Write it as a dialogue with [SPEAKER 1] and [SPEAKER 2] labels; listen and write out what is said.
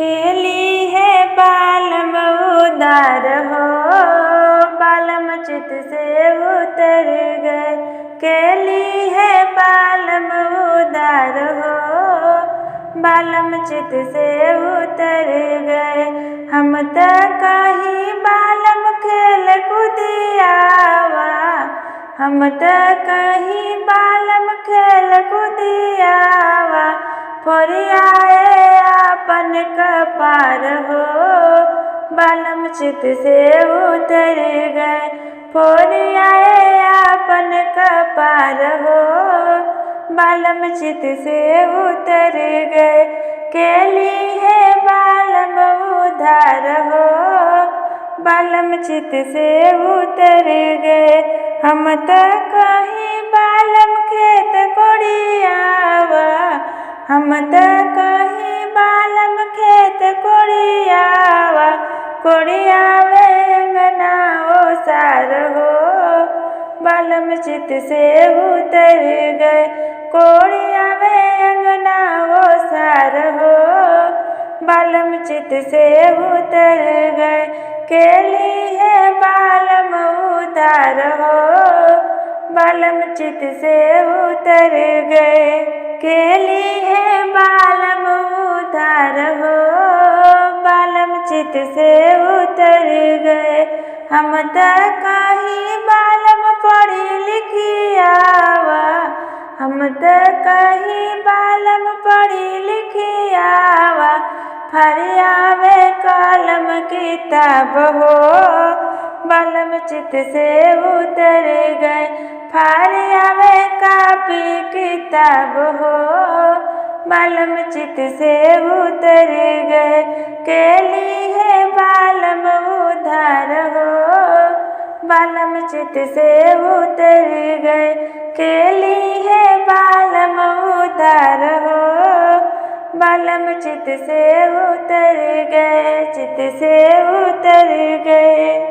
[SPEAKER 1] केली है बालम उदार हो, बालम चित से उतर गए। केली है बालम उदार हो, बालम चित से उतर गए। हम त कहीं बालम खेल कुदियावा, हम त कहीं बालम खेल कुदियावा। फोरियाए आपन कपार हो, बालम चित से उतर गए। फोरियाए आपन कपार हो, बालम चित से उतर गए। केली है बालम उधार हो, बालम चित से उतर गए। हम त कहीं बालम खेत कोड़ियावा, हम त कहीं बालम खेत कोड़ियावा। कोड़ियावे अंगना ओसार हो, बालम चित से उतर गए। कोड़ियावे अंगना ओसार हो, बालम चित से उतर गए। केली है बालम उधार हो, बालम चित से उतर गए। केली है बालम उधार हो, बालम चित से उतर गए। हम त कहीं बालम पढ़ी लिखियावा, हम त कहीं बालम पढ़ी लिखियावा। फरियावे कलम किताब हो, बालम चित से उतर गए। फरियावे कापी किताब हो, बालम चित से उतर गए। केली है बालम उधार हो, बालम चित से उतर गए। केली है बालम उधार हो, बालम चित से उतर गए, चित से उतर गए।